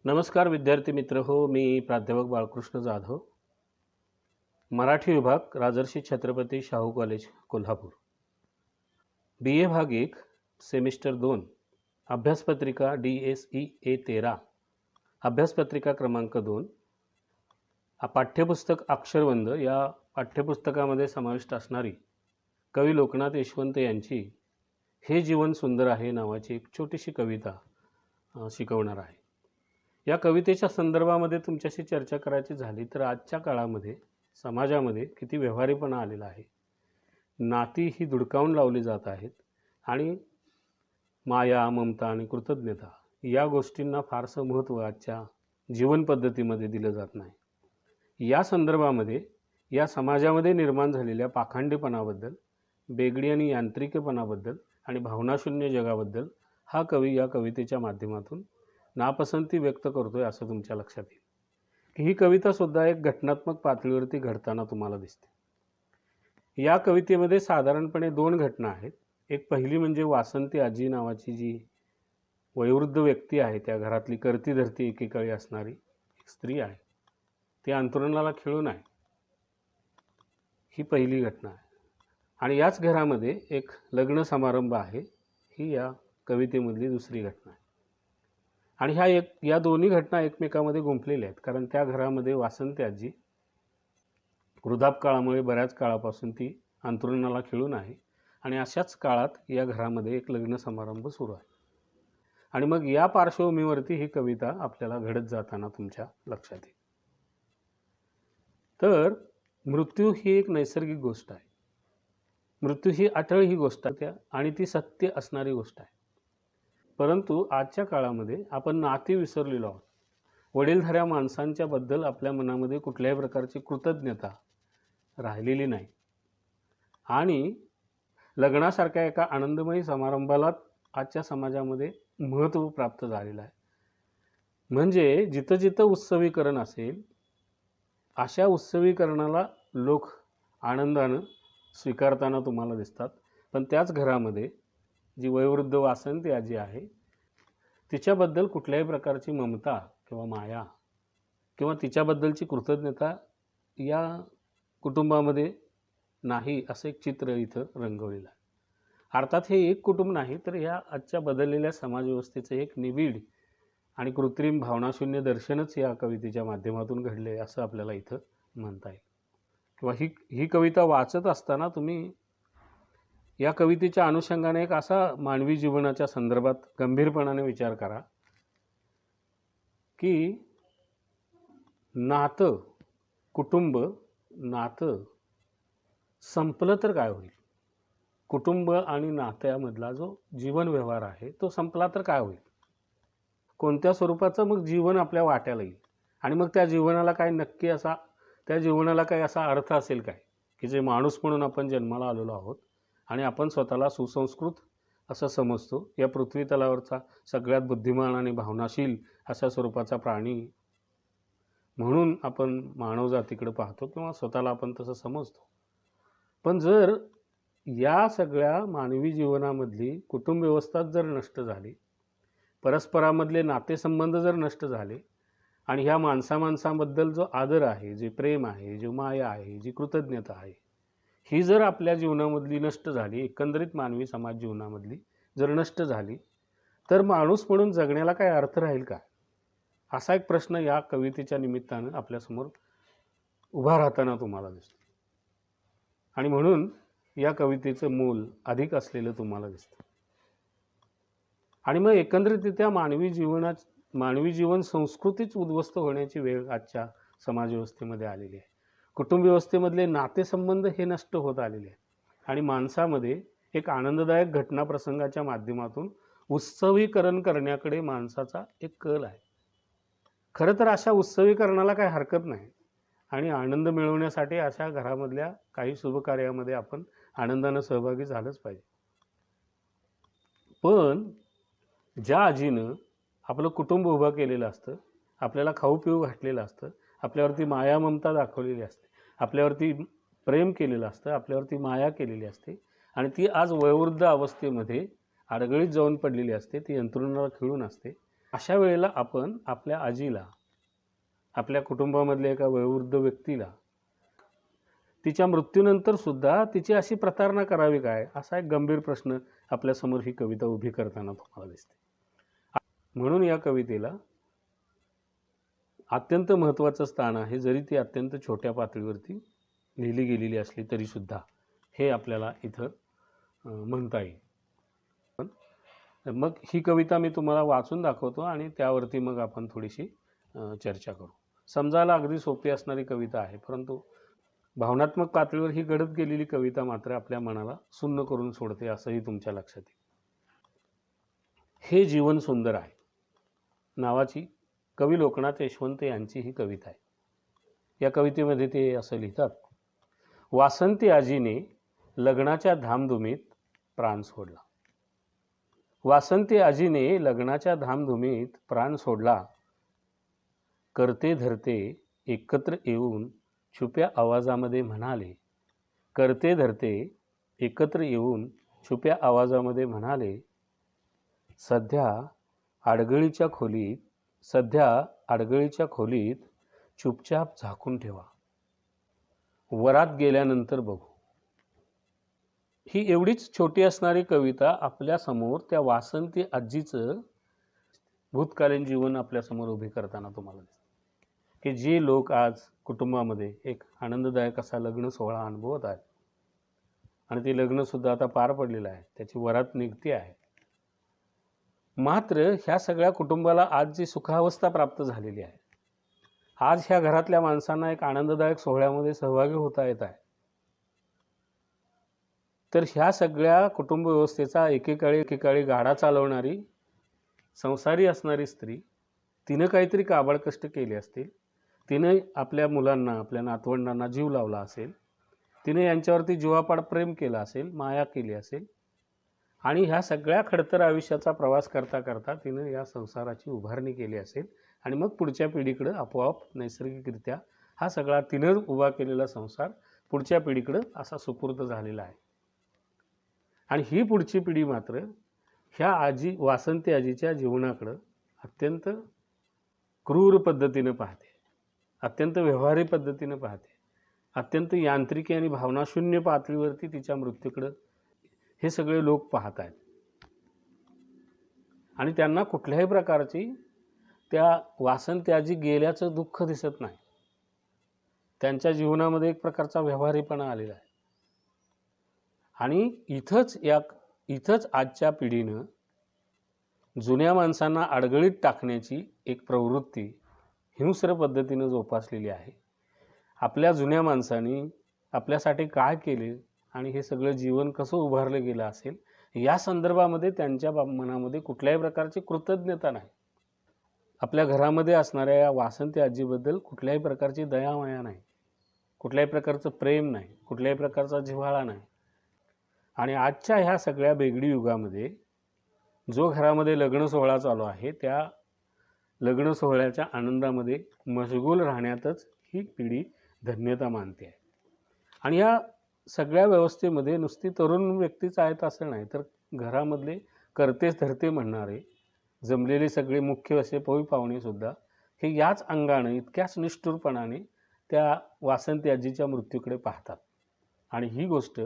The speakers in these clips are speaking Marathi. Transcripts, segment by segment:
नमस्कार विद्यार्थी मित्र हो, मी प्राध्यापक बाळकृष्ण जाधव, मराठी विभाग, राजर्षी छत्रपती शाहू कॉलेज कोल्हापूर. BA भाग 1 सेमिस्टर 2 अभ्यासपत्रिका DSE A13 अभ्यासपत्रिका क्रमांक 2 पाठ्यपुस्तक अक्षरवंद या पाठ्यपुस्तकामध्ये समाविष्ट असणारी कवी लोकनाथ यशवंत यांची हे जीवन सुंदर आहे नावाची एक छोटीशी कविता शिकवणार आहे. या कवितेच्या संदर्भामध्ये तुमच्याशी चर्चा करायची झाली तर आजच्या काळामध्ये समाजामध्ये किती व्यवहारीपणा आलेला आहे. नाती ही धुडकावून लावली जात आहेत आणि माया, ममता आणि कृतज्ञता या गोष्टींना फारसं महत्त्व आजच्या जीवन पद्धतीमध्ये दिलं जात नाही. या संदर्भामध्ये या समाजामध्ये निर्माण झालेल्या पाखंडीपणाबद्दल, बेगडी आणि यांत्रिकपणाबद्दल आणि भावनाशून्य जगाबद्दल हा कवी या कवितेच्या माध्यमातून नापसंती व्यक्त करतोय असं तुमच्या लक्षात येईल की ही कविता सुद्धा एक घटनात्मक पातळीवरती घडताना तुम्हाला दिसते. या कवितेमध्ये साधारणपणे 2 घटना आहेत. एक पहिली म्हणजे वासंती आजी नावाची जी वयोवृद्ध व्यक्ती आहे, त्या घरातली करती धरती एकेकाळी असणारी एक स्त्री आहे, ती अंथरुणाला खिळून आहे. ही पहिली घटना आहे. आणि याच घरामध्ये एक लग्न समारंभ आहे, ही या कवितेमधली दुसरी घटना आहे. आणि या दोन्ही घटना एकमेकांमध्ये गुंफलेल्या आहेत, कारण त्या घरामध्ये वासंती आजी वृद्धापकाळामुळे बऱ्याच काळापासून ती अंथरुणाला खिळून आहे आणि अशाच काळात या घरामध्ये एक लग्न समारंभ सुरू आहे. आणि मग या पार्श्वभूमीवरती ही कविता आपल्याला घडत जाताना तुमच्या लक्षात येईल. तर मृत्यू ही एक नैसर्गिक गोष्ट आहे. मृत्यू ही अटळ ही गोष्ट आहे आणि ती सत्य असणारी गोष्ट आहे. परंतु आजच्या काळामध्ये आपण नाती विसरलेलो आहोत. वडीलधाऱ्या माणसांच्या बद्दल आपल्या मनामध्ये कुठल्याही प्रकारची कृतज्ञता राहिलेली नाही आणि लग्नासारख्या एका आनंदमयी समारंभाला आजच्या समाजामध्ये महत्त्व प्राप्त झालेलं आहे. म्हणजे जिथं जिथं उत्सवीकरण असेल अशा उत्सवीकरणाला लोक आनंदानं स्वीकारताना तुम्हाला दिसतात. पण त्याच घरामध्ये जी वयोवृद्ध वासंती आजी आहे तिच्याबद्दल कुठल्याही प्रकारची ममता किंवा माया किंवा तिच्याबद्दलची कृतज्ञता या कुटुंबामध्ये नाही असं एक चित्र इथं रंगवलेलं आहे. अर्थात हे एक कुटुंब नाही तर ह्या आजच्या बदललेल्या समाजव्यवस्थेचं एक निबिड आणि कृत्रिम भावनाशून्य दर्शनच या कवितेच्या माध्यमातून घडले असं आपल्याला इथं म्हणता येईल. किंवा ही कविता वाचत असताना तुम्ही या कवितेच्या अनुषंगाने एक असा मानवी जीवनाच्या संदर्भात गंभीरपणाने विचार करा की नातं, कुटुंब नातं संपलं तर काय होईल? कुटुंब आणि नात्यामधला जो जीवन व्यवहार आहे तो संपला तर काय होईल? कोणत्या स्वरूपाचं मग जीवन आपल्या वाट्याला येईल? आणि मग त्या जीवनाला काय नक्की असा त्या जीवनाला काय असा अर्थ असेल काय की जे माणूस म्हणून आपण जन्माला आलेलो आहोत आणि आपण स्वतःला सुसंस्कृत असं समजतो. या पृथ्वी तलावरचा सगळ्यात बुद्धिमान आणि भावनाशील अशा स्वरूपाचा प्राणी म्हणून आपण मानवजातीकडे पाहतो किंवा स्वतःला आपण तसं समजतो. पण जर या सगळ्या मानवी जीवनामधली कुटुंब व्यवस्था जर नष्ट झाली, परस्परामधले नातेसंबंध जर नष्ट झाले आणि ह्या माणसाबद्दल जो आदर आहे, जे प्रेम आहे, जो माया आहे, जी कृतज्ञता आहे, ही जर आपल्या जीवनामधली नष्ट झाली, एकंदरीत मानवी समाज जीवनामधली जर नष्ट झाली तर माणूस म्हणून जगण्याला काय अर्थ राहील का? असा एक प्रश्न या कवितेच्या निमित्तानं आपल्यासमोर उभा राहताना तुम्हाला दिसतो. आणि म्हणून या कवितेचं मोल अधिक असलेलं तुम्हाला दिसतं. आणि मग एकंदरीतरित्या मानवी जीवन संस्कृतीच उद्ध्वस्त होण्याची वेळ आजच्या समाजव्यवस्थेमध्ये आलेली आहे. कुटुंब व्यवस्थेमधले नातेसंबंध हे नष्ट होत आलेले आहेत आणि माणसामध्ये एक आनंददायक घटनाप्रसंगाच्या माध्यमातून उत्सवीकरण करण्याकडे माणसाचा एक कल आहे. खरं तर अशा उत्सवीकरणाला काही हरकत नाही आणि आनंद मिळवण्यासाठी अशा घरामधल्या काही शुभकार्यामध्ये आपण आनंदानं सहभागी झालंच पाहिजे. पण ज्या आजीनं आपलं कुटुंब उभं केलेलं असतं, आपल्याला खाऊ पिऊ घातलेलं असतं, आपल्यावरती माया ममता दाखवलेली असते, आपल्यावरती प्रेम केलेलं असतं, आपल्यावरती माया केलेली असते आणि ती आज वयोवृद्ध अवस्थेमध्ये अडगळीत जाऊन पडलेली असते, ती अंथरुणाला खिळून असते अशा वेळेला आपण आपल्या आजीला, आपल्या कुटुंबामधल्या एका वयोवृद्ध व्यक्तीला तिच्या मृत्यूनंतर सुद्धा तिची अशी प्रतारणा करावी काय, असा एक गंभीर प्रश्न आपल्यासमोर ही कविता उभी करताना तुम्हाला दिसते. म्हणून या कवितेला अत्यंत महत्त्वाचं स्थान आहे, जरी ती अत्यंत छोट्या पातळीवरती लिहिली गेलेली असली तरी सुद्धा, हे आपल्याला इथं म्हणता येईल. मग ही कविता मी तुम्हाला वाचून दाखवतो आणि त्यावरती मग आपण थोडीशी चर्चा करू. समजायला अगदी सोपी असणारी कविता आहे, परंतु भावनात्मक पातळीवर ही घडत गेलेली कविता मात्र आपल्या मनाला सुन्न करून सोडते, असंही तुमच्या लक्षात येईल. हे जीवन सुंदर आहे नावाची कवी लोकनाथ यशवंत यांची ही कविता आहे. या कवितेमध्ये ते असं लिहितात, वासंती आजीने लग्नाच्या धामधुमीत प्राण सोडला. वासंती आजीने लग्नाच्या धामधुमीत प्राण सोडला. करते धरते एकत्र येऊन छुप्या आवाजामध्ये म्हणाले. करते धरते एकत्र येऊन छुप्या आवाजामध्ये म्हणाले, सध्या आडगळीच्या खोलीत चुपचाप झाकून ठेवा. वरात गेल्यानंतर बघू. ही एवढीच छोटी असणारी कविता आपल्यासमोर त्या वासंती आजीचं भूतकालीन जीवन आपल्यासमोर उभी करताना तुम्हाला दिसते, की जे लोक आज कुटुंबामध्ये एक आनंददायक असा लग्न सोहळा अनुभवत आहेत आणि ते लग्नसुद्धा आता पार पडलेलं आहे, त्याची वरात निघते आहे. मात्र ह्या सगळ्या कुटुंबाला आज जी सुखावस्था प्राप्त झालेली आहे, आज ह्या घरातल्या माणसांना एक आनंददायक सोहळ्यामध्ये सहभागी होता येत आहे. तर ह्या सगळ्या कुटुंब व्यवस्थेचा एकेकाळी गाडा चालवणारी संसारी असणारी स्त्री, तिनं काहीतरी काबाड कष्ट केले असतील, तिनं आपल्या मुलांना, आपल्या नातवंडांना जीव लावला असेल, तिने यांच्यावरती जीवापाड प्रेम केलं असेल, माया केली असेल आणि ह्या सगळ्या खडतर आयुष्याचा प्रवास करता करता तिनं या संसाराची उभारणी केली असेल आणि मग पुढच्या पिढीकडं आपोआप नैसर्गिकरित्या हा सगळा तिनं उभा केलेला संसार पुढच्या पिढीकडं असा सुपूर्द झालेला आहे. आणि ही पुढची पिढी मात्र ह्या वासंती आजीच्या जीवनाकडं अत्यंत क्रूर पद्धतीनं पाहते, अत्यंत व्यवहारी पद्धतीनं पाहते, अत्यंत यांत्रिकी आणि भावनाशून्य पातळीवरती तिच्या मृत्यूकडं हे सगळे लोक पाहत आहेत. आणि त्यांना कुठल्याही प्रकारची त्या वासंती आजी गेल्याचं दुःख दिसत नाही. त्यांच्या जीवनामध्ये एक प्रकारचा व्यवहारीपणा आलेला आहे. आणि इथंच आजच्या पिढीनं जुन्या माणसांना अडगळीत टाकण्याची एक प्रवृत्ती हिंस्र पद्धतीनं जोपासलेली आहे. आपल्या जुन्या माणसांनी आपल्यासाठी काय केले आणि हे सगळं जीवन कसं उभारलं गेलं असेल, या संदर्भामध्ये त्यांच्या मनामध्ये कुठल्याही प्रकारची कृतज्ञता नाही. आपल्या घरामध्ये असणाऱ्या या वासंती आजीबद्दल कुठल्याही प्रकारची दयामाया नाही, कुठल्याही प्रकारचं प्रेम नाही, कुठल्याही प्रकारचा जिव्हाळा नाही. आणि आजच्या ह्या सगळ्या बेगडी युगामध्ये जो घरामध्ये लग्न सोहळा चालू आहे, त्या लग्न सोहळ्याच्या आनंदामध्ये मशगूल राहण्यातच ही पिढी धन्यता मानते आहे. आणि या सगळ्या व्यवस्थेमध्ये नुसती तरुण व्यक्तीच आहेत असं नाही, तर घरामधले करतेच धरते म्हणणारे जमलेले सगळे मुख्य असे पै पाहुणेसुद्धा हे याच अंगाने, इतक्याच निष्ठुरपणाने त्या वासंती आजीच्या मृत्यूकडे पाहतात. आणि ही गोष्ट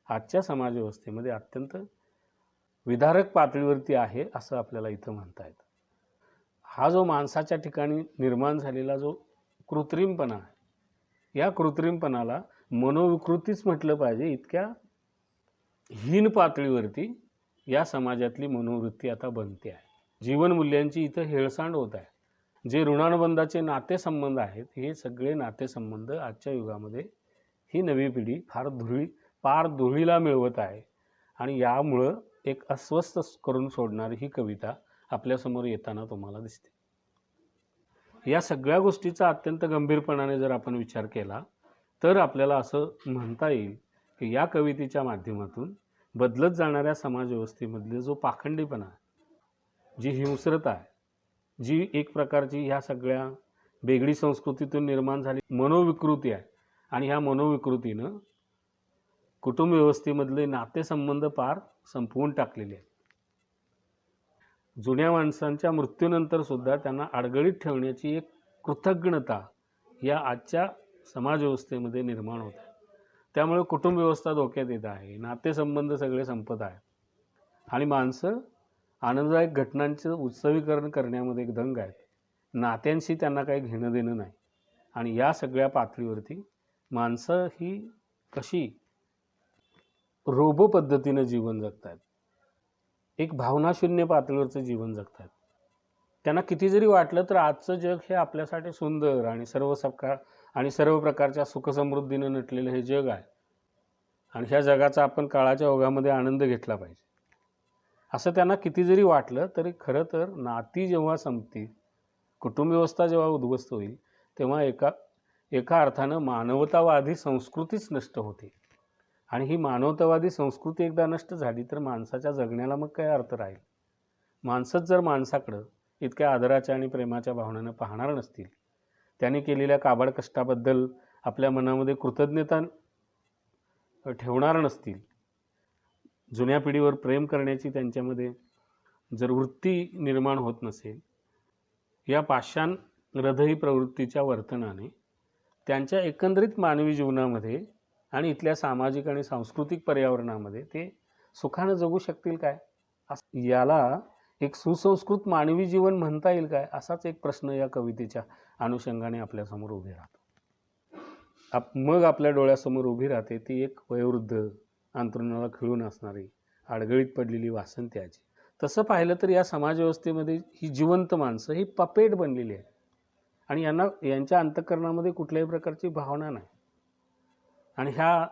आजच्या समाजव्यवस्थेमध्ये अत्यंत विदारक पातळीवरती आहे असं आपल्याला इथं म्हणता येतं. हा जो माणसाच्या ठिकाणी निर्माण झालेला जो कृत्रिमपणा आहे, या कृत्रिमपणाला मनोविकृतीच म्हटलं पाहिजे, इतक्या हीन पातळीवरती या समाजातली मनोवृत्ती आता बनते आहे. जीवनमूल्यांची इथं हेळसांड होत आहे. जे ऋणानुबंधाचे नातेसंबंध आहेत, हे सगळे नातेसंबंध आजच्या युगामध्ये ही नवी पिढी पार धुळीला मिळवत आहे. आणि यामुळं एक अस्वस्थ करून सोडणारी ही कविता आपल्यासमोर येताना तुम्हाला दिसते. या सगळ्या गोष्टीचा अत्यंत गंभीरपणाने जर आपण विचार केला तर आपल्याला असं म्हणता येईल की या कवितेच्या माध्यमातून बदलत जाणाऱ्या समाजव्यवस्थेमधले जो पाखंडीपणा आहे, जी हिंस्रता आहे, जी एक प्रकारची ह्या सगळ्या बेगडी संस्कृतीतून निर्माण झाली मनोविकृती आहे, आणि ह्या मनोविकृतीनं कुटुंब व्यवस्थेमधले नातेसंबंध पार संपवून टाकलेले आहेत. जुन्या माणसांच्या मृत्यूनंतर सुद्धा त्यांना अडगळीत ठेवण्याची एक कृतज्ञता या आजच्या समाजव्यवस्थेमध्ये निर्माण होत आहे. त्यामुळे कुटुंब व्यवस्था धोक्यात येत आहे, नातेसंबंध सगळे संपत आहेत आणि माणसं आनंददायक घटनांचं उत्सवीकरण करण्यामध्ये एक दंग आहेत. नात्यांशी त्यांना काही घेणं देणं नाही. आणि या सगळ्या पातळीवरती माणसं ही कशी रोबो पद्धतीनं जीवन जगतात, एक भावनाशून्य पातळीवरचं जीवन जगतात. त्यांना किती जरी वाटलं तर आजचं जग हे आपल्यासाठी सुंदर आणि सर्व प्रकारच्या सुखसमृद्धीनं नटलेलं हे जग आहे आणि ह्या जगाचा आपण काळाच्या ओघामध्ये आनंद घेतला पाहिजे असं त्यांना किती जरी वाटलं तरी खरं तर नाती जेव्हा संपतील, कुटुंब व्यवस्था जेव्हा उद्ध्वस्त होईल, तेव्हा एका अर्थानं मानवतावादी संस्कृतीच नष्ट होते. आणि ही मानवतावादी संस्कृती एकदा नष्ट झाली तर माणसाच्या जगण्याला मग काय अर्थ राहील. माणसंच जर माणसाकडं इतक्या आदराच्या आणि प्रेमाच्या भावनेनं पाहणार नसतील, त्यांनी केलेल्या काबाड कष्टाबद्दल आपल्या मनामध्ये कृतज्ञता ठेवणार नसतील, जुन्या पिढीवर प्रेम करण्याची त्यांच्यामध्ये जर वृत्ती निर्माण होत नसेल, या पाषाण हृदयी प्रवृत्तीच्या वर्तनाने त्यांच्या एकंदरीत मानवी जीवनामध्ये आणि इथल्या सामाजिक आणि सांस्कृतिक पर्यावरणामध्ये ते सुखानं जगू शकतील काय? याला एक सुसंस्कृत मानवी जीवन म्हणता येईल काय? असाच एक प्रश्न या कवितेच्या अनुषंगाने आपल्यासमोर उभे राहतो. मग आपल्या डोळ्यासमोर उभी राहते ती एक वयोवृद्ध, अंथरुणाला खिळून असणारी, अडगळीत पडलेली वासंती आजी. तसं पाहिलं तर या समाजव्यवस्थेमध्ये ही जिवंत माणसं ही पपेट बनलेली आहेत आणि यांच्या अंतःकरणामध्ये कुठल्याही प्रकारची भावना नाही. आणि ह्या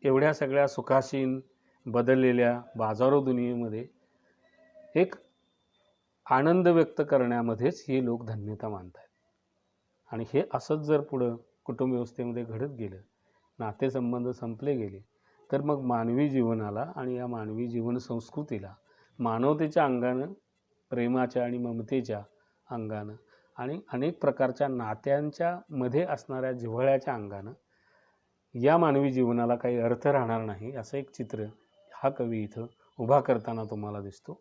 एवढ्या सगळ्या सुखासीन बदललेल्या बाजारो दुनियेमध्ये एक आनंद व्यक्त करण्यामध्येच हे लोक धन्यता मानत आहेत. आणि हे असंच जर पुढं कुटुंब व्यवस्थेमध्ये घडत गेलं, नातेसंबंध संपले गेले, तर मग मानवी जीवनाला आणि या मानवी जीवन संस्कृतीला मानवतेच्या अंगानं, प्रेमाच्या आणि ममतेच्या अंगानं आणि अनेक प्रकारच्या नात्यांच्या मध्ये असणाऱ्या जिव्हाळ्याच्या अंगानं या मानवी जीवनाला काही अर्थ राहणार नाही, असं एक चित्र हा कवी इथं उभा करताना तुम्हाला दिसतो.